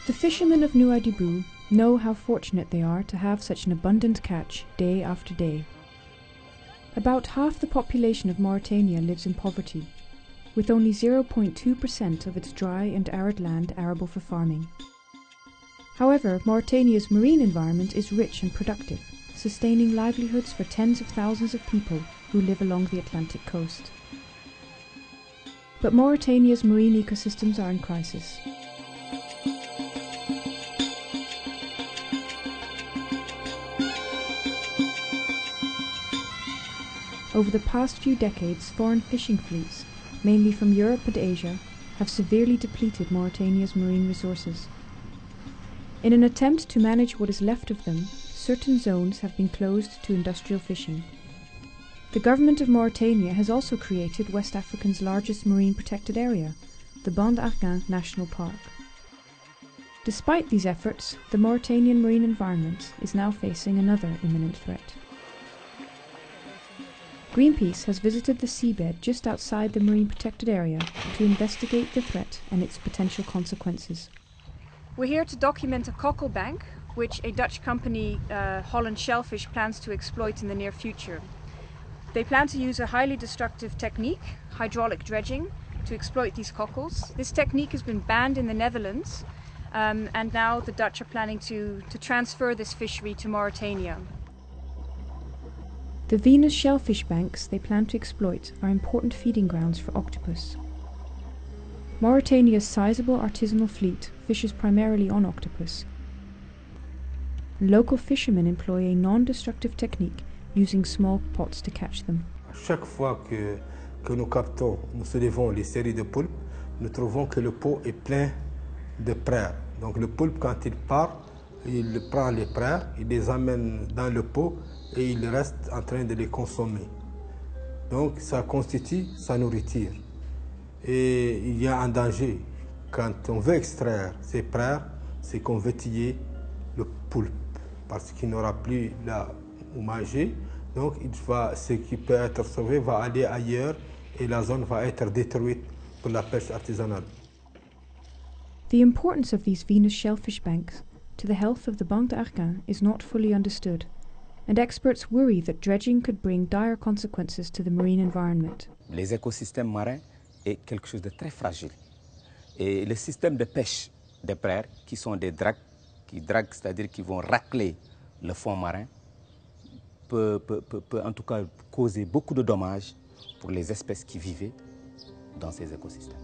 The fishermen of Nouadhibou know how fortunate they are to have such an abundant catch day after day. About half the population of Mauritania lives in poverty, with only 0.2% of its dry and arid land arable for farming. However, Mauritania's marine environment is rich and productive, sustaining livelihoods for tens of thousands of people who live along the Atlantic coast. But Mauritania's marine ecosystems are in crisis. Over the past few decades, foreign fishing fleets, mainly from Europe and Asia, have severely depleted Mauritania's marine resources. In an attempt to manage what is left of them, certain zones have been closed to industrial fishing. The government of Mauritania has also created West Africa's largest marine protected area, the Bande Argan National Park. Despite these efforts, the Mauritanian marine environment is now facing another imminent threat. Greenpeace has visited the seabed just outside the marine protected area to investigate the threat and its potential consequences. We're here to document a cockle bank, which a Dutch company, Holland Shellfish, plans to exploit in the near future. They plan to use a highly destructive technique, hydraulic dredging, to exploit these cockles. This technique has been banned in the Netherlands, and now the Dutch are planning to transfer this fishery to Mauritania. The Venus shellfish banks they plan to exploit are important feeding grounds for octopus. Mauritania's sizable artisanal fleet fishes primarily on octopus. Local fishermen employ a non-destructive technique using small pots to catch them. Chaque fois que nous captons, nous soulevons les séries de poulpes, nous trouvons que le pot est plein de praires. Donc le poulpe, quand il part, il prend les praires, il les amène dans le pot et il reste en train de les consommer. Donc ça constitue sa nourriture. Et il y a un danger. Quand on veut extraire ces praires, c'est qu'on veut tuer le poulpe parce qu'il n'aura plus là où manger. Donc ce qui peut être sauvé va aller ailleurs et la zone va être détruite pour la pêche artisanale. The importance of these Venus shellfish banks to the health of the Bande Argan is not fully understood, and experts worry that dredging could bring dire consequences to the marine environment. Les écosystèmes marins est quelque chose de très fragile. Et le système de pêche des praires, qui sont des dragues, qui draguent, c'est-à-dire qui vont racler le fond marin, peut en tout cas causer beaucoup de dommages pour les espèces qui vivaient dans ces écosystèmes.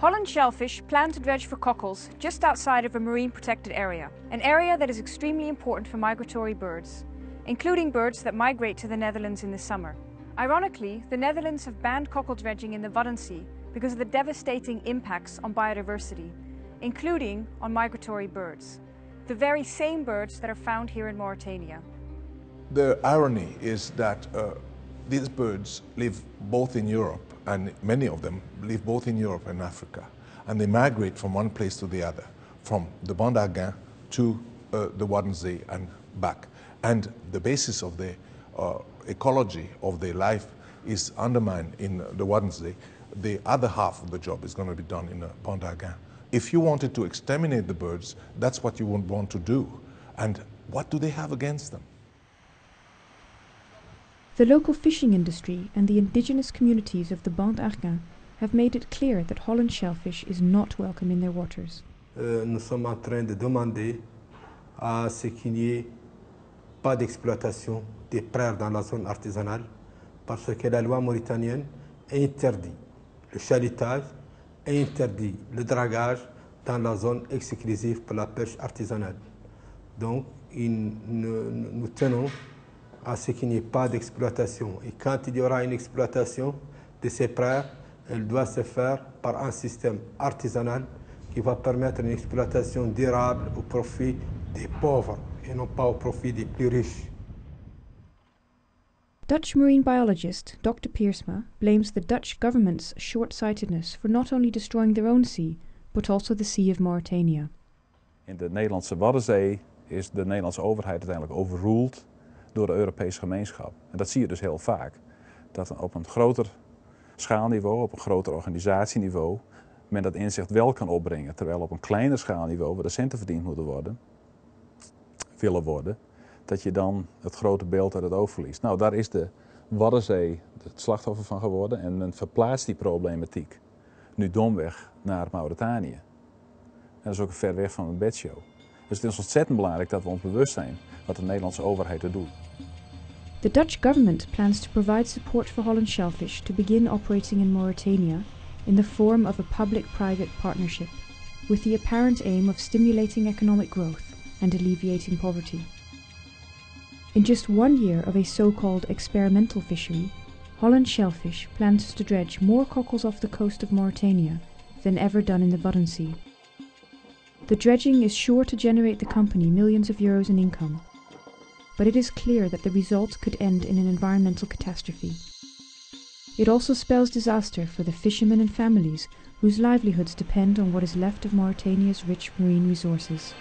Holland Shellfish plan to dredge for cockles just outside of a marine protected area, an area that is extremely important for migratory birds, including birds that migrate to the Netherlands in the summer. Ironically, the Netherlands have banned cockle dredging in the Waddenzee because of the devastating impacts on biodiversity, including on migratory birds, the very same birds that are found here in Mauritania. The irony is that these birds live both in Europe, and many of them live both in Europe and Africa, and they migrate from one place to the other, from the Bande Argan to the Waddenzee and back. And the basis of the ecology of their life is undermined in the Waddenzee. The other half of the job is going to be done in the Bande Argan. If you wanted to exterminate the birds, that's what you would want to do. And what do they have against them? The local fishing industry and the indigenous communities of the Bande Argan have made it clear that Holland shellfish is not welcome in their waters. Nous sommes en train de demander à ce qu'il n'y ait pas d'exploitation des praires dans la zone artisanale parce que la loi mauritanienne interdit le chalutage, interdit le dragage dans la zone exclusive pour la pêche artisanale. Donc nous tenons à ce qu'il n'y ait pas d'exploitation. Et quand il y aura une exploitation de ces praires, elle doit se faire par un système artisanal qui va permettre une exploitation durable au profit des pauvres et non pas au profit des plus riches. Dutch marine biologist Dr. Piersma blames the Dutch government's short-sightedness for not only destroying their own sea, but also the Sea of Mauritania. In de Nederlandse Waddenzee is de Nederlandse overheid uiteindelijk overruled door de Europese gemeenschap. En dat zie je dus heel vaak. Dat op een groter schaalniveau, op een groter organisatieniveau, men dat inzicht wel kan opbrengen. Terwijl op een kleiner schaalniveau, waar de centen verdiend moeten worden, willen worden, dat je dan het grote beeld uit het oog verliest. Nou, daar is de Waddenzee het slachtoffer van geworden en men verplaatst die problematiek nu domweg naar Mauritanië. En dat is ook ver weg van een bedshow. Dus het is ontzettend belangrijk dat we ons bewust zijn wat de Nederlandse overheid er doet. The Dutch government plans to provide support for Holland shellfish to begin operating in Mauritania in the form of a public-private partnership, with the apparent aim of stimulating economic growth and alleviating poverty. In just 1 year of a so-called experimental fishery, Holland shellfish plans to dredge more cockles off the coast of Mauritania than ever done in the Waddenzee. The dredging is sure to generate the company millions of euros in income, but it is clear that the result could end in an environmental catastrophe. It also spells disaster for the fishermen and families whose livelihoods depend on what is left of Mauritania's rich marine resources.